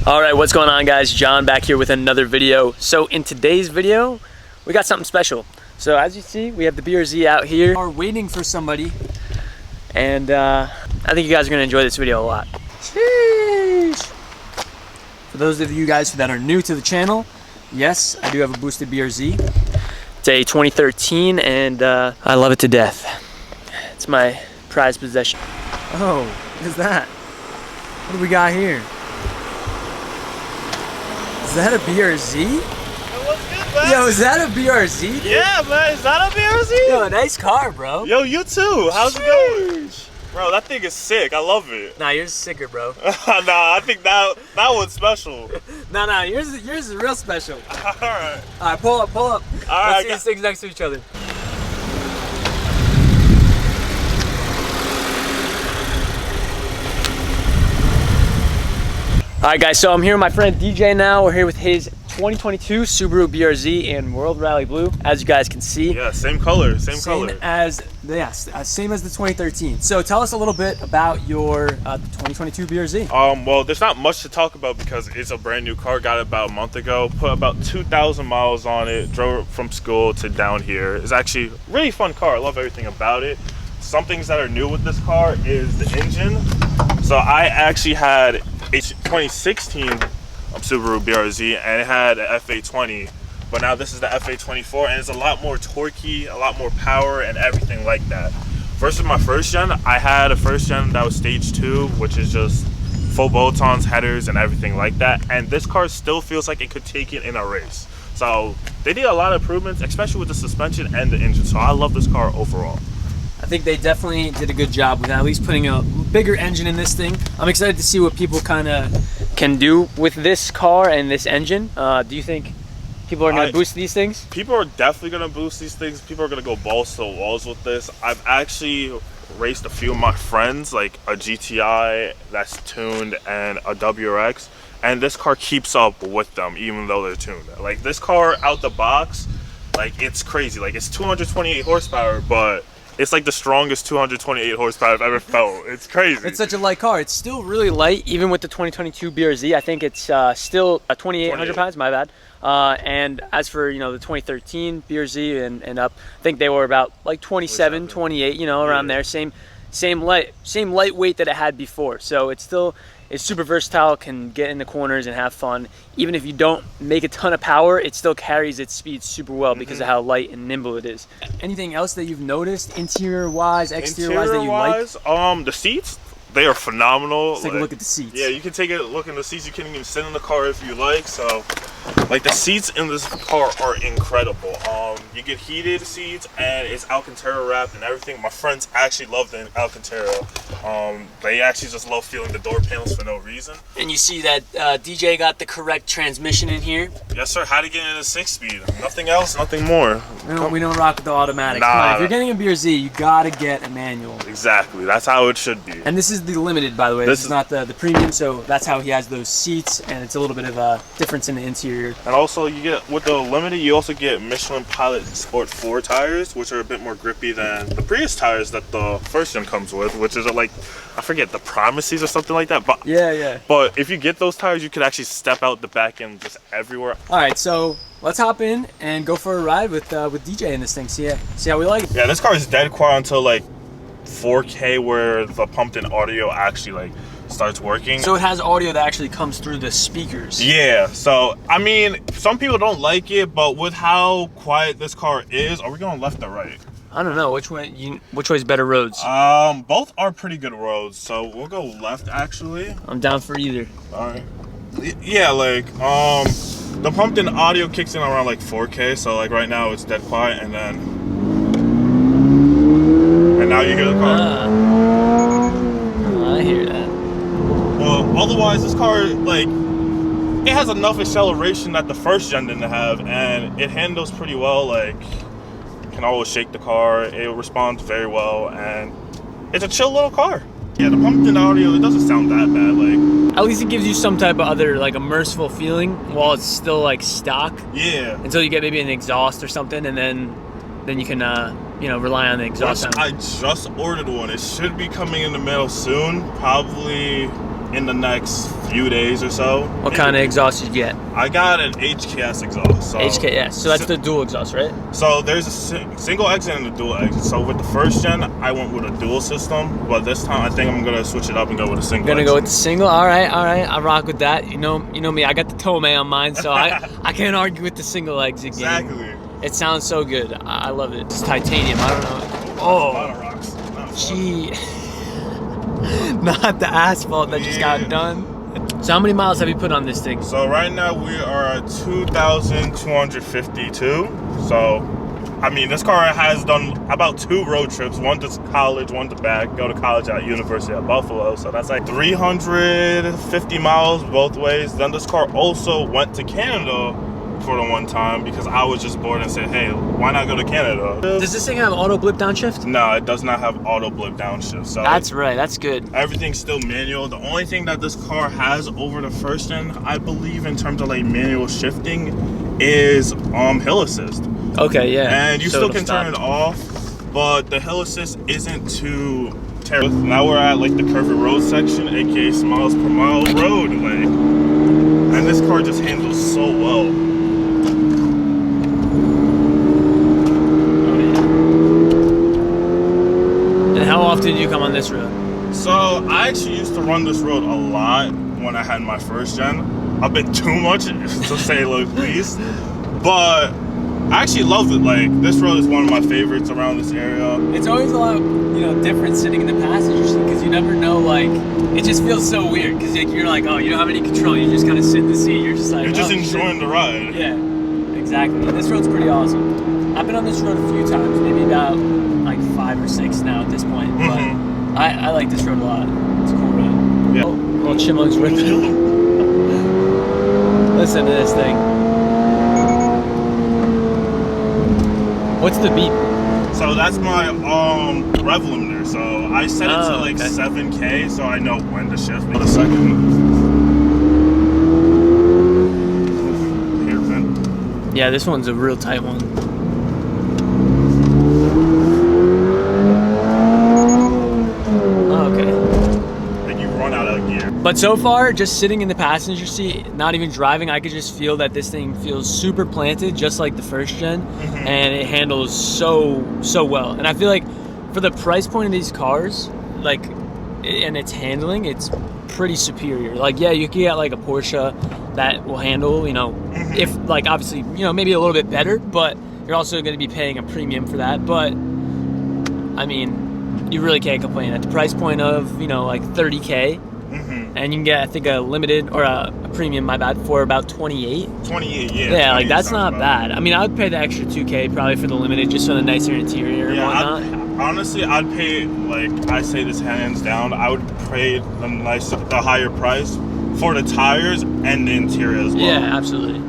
All right, what's going on, guys? John back here with another video. So in today's video, we got something special. So as you see, we have the BRZ out here. We're waiting for somebody, and I think you guys are gonna enjoy this video a lot. Sheesh. For those of you guys that are new to the channel, yes, I do have a boosted BRZ. It's a 2013, and I love it to death. It's my prized possession. Oh, what is that? What do we got here? Is that a BRZ? Hey, what's good, man? Yo, is that a BRZ, dude? Yeah, man. Is that a BRZ? Yo, nice car, bro. Yo, you too. How's it going? Bro, that thing is sick. I love it. Nah, yours is sicker, bro. Nah, I think that one's special. Nah, yours is real special. Alright. Alright, pull up. Alright. Let's see these things next to each other. Alright guys, so I'm here with my friend DJ now. We're here with his 2022 Subaru BRZ in World Rally Blue, as you guys can see. Yeah, same color, same color. Same as the 2013. So tell us a little bit about your 2022 BRZ. Well, there's not much to talk about because it's a brand new car. Got it about a month ago. Put about 2,000 miles on it. Drove it from school to down here. It's actually a really fun car. I love everything about it. Some things that are new with this car is the engine. So I actually had a 2016 Subaru BRZ and it had an FA20, but now this is the FA24 and it's a lot more torquey, a lot more power and everything like that. Versus my first gen, I had a first gen that was stage 2, which is just full bolt-ons, headers and everything like that, and this car still feels like it could take it in a race. So they did a lot of improvements, especially with the suspension and the engine, so I love this car overall. I think they definitely did a good job with at least putting a bigger engine in this thing. I'm excited to see what people kind of can do with this car and this engine. Do you think people are going to boost these things? People are definitely going to boost these things. People are going to go balls to the walls with this. I've actually raced a few of my friends, like a GTI that's tuned and a WRX, and this car keeps up with them even though they're tuned. Like this car out the box, like it's crazy. Like it's 228 horsepower, but it's like the strongest 228 horsepower I've ever felt. It's crazy. It's such a light car. It's still really light, even with the 2022 BRZ. I think it's still 2,800 pounds, my bad. And as for, the 2013 BRZ and up, I think they were about like 27, 28, around there. Same lightweight that it had before. So it's super versatile, can get in the corners and have fun. Even if you don't make a ton of power, it still carries its speed super well because of how light and nimble it is. Anything else that you've noticed, interior-wise, exterior-wise, that you like? The seats, they are phenomenal. Let's take a look at the seats. Yeah, you can take a look in the seats. You can even sit in the car if you like. So, like the seats in this car are incredible. You get heated seats and it's Alcantara wrapped and everything. My friends actually love the Alcantara. They actually just love feeling the door panels for no reason. And you see that DJ got the correct transmission in here. Yes, sir. How to get in a 6-speed. Nothing else, nothing more. We don't rock with the automatics. Nah. Come on, if you're getting a BRZ, you gotta get a manual. Exactly. That's how it should be. And this is the limited, by the way. This is not the premium, so that's how he has those seats, and it's a little bit of a difference in the interior. And also, you get with the limited, you also get Michelin Pilot Sport 4 tires, which are a bit more grippy than the Prius tires that the first gen comes with, which is like, I forget, the Promises or something like that. But yeah. But if you get those tires, you could actually step out the back end just everywhere. All right, so let's hop in and go for a ride with DJ in this thing. See how we like it. Yeah, this car is dead quiet until like 4K, where the pumped-in audio actually like starts working. So it has audio that actually comes through the speakers. Yeah, so I mean, some people don't like it, but with how quiet this car is, are we going left or right? I don't know which way's better roads. Both are pretty good roads, so we'll go left actually. I'm down for either. All right. Yeah, like the pumped-in audio kicks in around like 4K, so like right now it's dead quiet, and now you hear the car. I hear that. Well, otherwise this car, like, it has enough acceleration that the first gen didn't have, and it handles pretty well. Like, you can always shake the car, it responds very well, and it's a chill little car. Yeah, the pumped-in audio, it doesn't sound that bad. Like, at least it gives you some type of other like a merciful feeling while it's still like stock. Yeah. Until you get maybe an exhaust or something, and then you can rely on the exhaust sound. I just ordered one. It should be coming in the mail soon, probably in the next few days or so. What kind of exhaust did you get? I got an HKS exhaust. So HKS. So that's the dual exhaust, right? So there's a single exit and a dual exit. So with the first gen, I went with a dual system, but this time I think I'm gonna switch it up and go with a single. Gonna go with the single. All right. I rock with that. You know me. I got the Tomei on mine, so I can't argue with the single exit game. Exactly. It sounds so good. I love it. It's titanium. I don't know. Oh, a lot of rocks. gee. Not the asphalt that just got done. So how many miles have you put on this thing? So right now we are at 2,252. So, I mean, this car has done about 2 road trips. One to college, one to back. Go to college at University of Buffalo. So that's like 350 miles both ways. Then this car also went to Canada for the one time because I was just bored and said, hey, why not go to Canada? Does this thing have auto blip downshift? No, it does not have auto blip downshift. So that's right. That's good. Everything's still manual. The only thing that this car has over the first gen, I believe, in terms of like manual shifting, is hill assist. Okay, yeah. And you still can turn it off, but the hill assist isn't too terrible. Now we're at like the curvy road section, aka miles per mile road, like, and this car just handles so well. How often do you come on this road? So I actually used to run this road a lot when I had my first gen. A bit too much to say the least. But I actually loved it. Like, this road is one of my favorites around this area. It's always a lot, different sitting in the passenger seat because you never know, like, it just feels so weird because you're like, oh, you don't have any control. You just kind of sit in the seat. You're just like, you're just enjoying the ride. Yeah, exactly. This road's pretty awesome. I've been on this road a few times, maybe about like 5 or 6 now at this point, but I like this road a lot. It's a cool road. Yeah. Oh, little chipmunks ripping. Listen to this thing. What's the beep? So that's my rev limiter. So I set it to like 7K, so I know when to shift. Wait a second. Hairpin. Yeah, this one's a real tight one. But so far, just sitting in the passenger seat, not even driving, I could just feel that this thing feels super planted, just like the first gen, and it handles so well. And I feel like for the price point of these cars, like, and its handling, it's pretty superior. Like, yeah, you can get like a Porsche that will handle, if like obviously, maybe a little bit better, but you're also going to be paying a premium for that. But I mean, you really can't complain at the price point of, like 30K. And you can get, I think, a limited or a premium, my bad, for about 28. 28, yeah. Yeah, like that's not bad. I mean, I would pay the extra 2K probably for the limited, just for the nicer interior and whatnot. Honestly, I'd pay, like, I say this hands down, I would pay the higher price for the tires and the interior as well. Yeah, absolutely.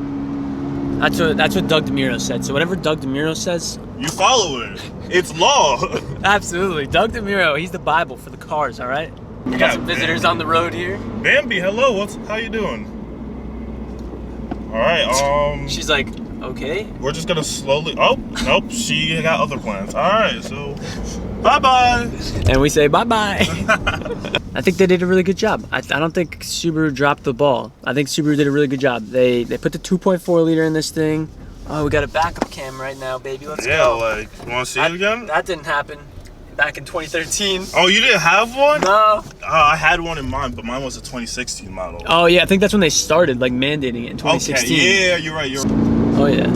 That's what Doug DeMuro said. So whatever Doug DeMuro says, you follow it. It's law. Absolutely. Doug DeMuro, he's the Bible for the cars, all right? We got some visitors on the road here. Bambi, hello. How you doing? All right. She's like, okay. We're just gonna slowly. Oh, nope. She got other plans. All right. So, bye bye. And we say bye bye. I think they did a really good job. I don't think Subaru dropped the ball. I think Subaru did a really good job. They put the 2.4 liter in this thing. Oh, we got a backup cam right now, baby. Let's go. Yeah, like, you want to see it again? That didn't happen. Back in 2013. Oh, you didn't have one? No. I had one in mind, but mine was a 2016 model. Oh yeah, I think that's when they started like mandating it in 2016. Okay, yeah, you're right. Oh yeah.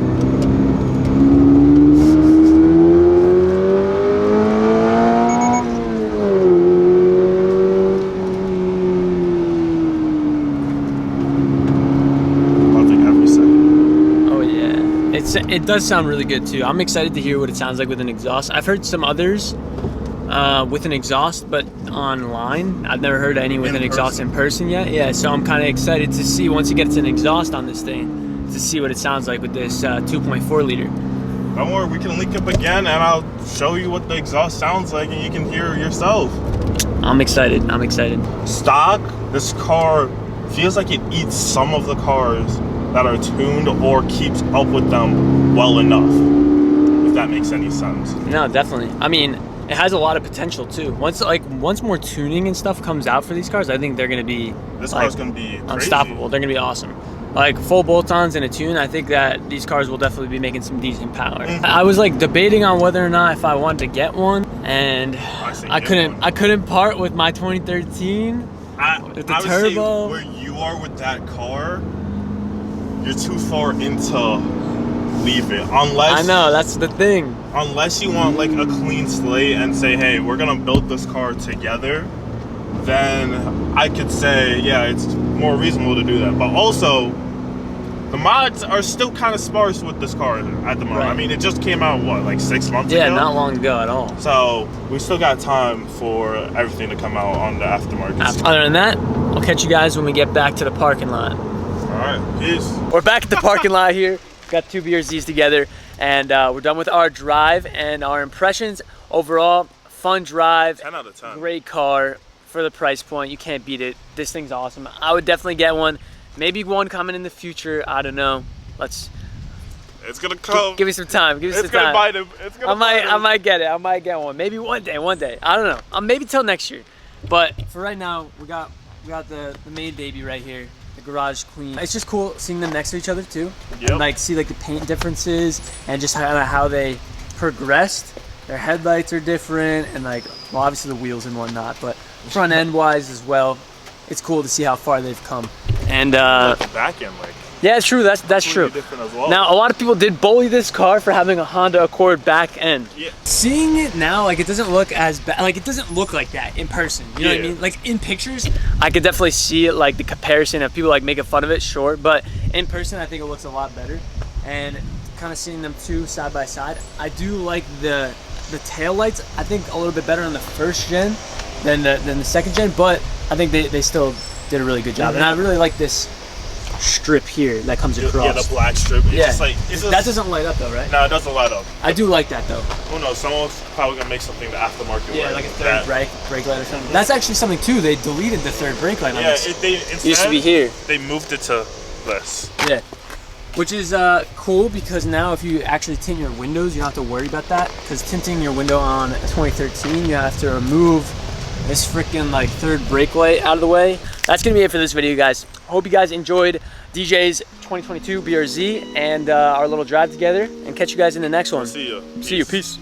Loving every second. Oh yeah. It does sound really good too. I'm excited to hear what it sounds like with an exhaust. I've heard some others with an exhaust, but online. I've never heard any with an exhaust in person yet. Yeah, so I'm kind of excited to see once it gets an exhaust on this thing, to see what it sounds like with this 2.4 liter. Don't worry, we can link up again and I'll show you what the exhaust sounds like and you can hear it yourself. I'm excited. Stock, this car feels like it eats some of the cars that are tuned or keeps up with them well enough, if that makes any sense. No, definitely. I mean, It has a lot of potential too. Once more tuning and stuff comes out for these cars, I think they're gonna be car's gonna be crazy. unstoppable. They're gonna be awesome. Like full bolt-ons and a tune, I think that these cars will definitely be making some decent power. I was like debating on whether or not if I wanted to get one, and I couldn't part with my 2013 with the turbo. Where you are with that car, you're too far into leave it. Unless I know, that's the thing. Unless you want like a clean slate and say, hey, we're gonna build this car together, then I could say, yeah, it's more reasonable to do that. But also, the mods are still kind of sparse with this car at the moment. Right. I mean, it just came out, what, like 6 months ago? Yeah, not long ago at all. So, we still got time for everything to come out on the aftermarket. Other than that, I'll catch you guys when we get back to the parking lot. Alright, peace. We're back at the parking lot here. Got 2 BRZs together, and we're done with our drive and our impressions. Overall, fun drive. 10 out of 10. Great car for the price point. You can't beat it. This thing's awesome. I would definitely get one. Maybe one coming in the future. I don't know. It's gonna come. Give me some time. Give me some time. It's gonna bite him. It's gonna bite him. I might get it. I might get one. Maybe one day. I don't know. Maybe till next year. But for right now, we got the main baby right here. The garage clean. It's just cool seeing them next to each other too. Yep. And like see like the paint differences and just how they progressed. Their headlights are different and like, well, obviously the wheels and whatnot, but front end wise as well. It's cool to see how far they've come. And the back end, like, yeah, it's true. That's true. Different as well. Now, a lot of people did bully this car for having a Honda Accord back end. Yeah. Seeing it now, like, it doesn't look as bad. Like, it doesn't look like that in person. You know what I mean? Like, in pictures, I could definitely see it, like, the comparison of people, like, making fun of it, sure. But in person, I think it looks a lot better. And kind of seeing them two side by side, I do like the tail lights. I think a little bit better on the first gen than the second gen, but I think they still did a really good job. And I really like this strip here that comes across. Yeah, the black strip. It's just like, that doesn't light up though, right? No, it doesn't light up. I do like that though. Who knows? Someone's probably gonna make something the aftermarket. Yeah, like a third brake light or something. That's actually something too. They deleted the third brake light on this. It used to be here. They moved it to this. Yeah. Which is cool because now if you actually tint your windows, you don't have to worry about that. Because tinting your window on a 2013, you have to remove this freaking like third brake light out of the way. That's gonna be it for this video, guys. Hope you guys enjoyed DJ's 2022 BRZ and our little drive together, and catch you guys in the next one. See you. See you. Peace.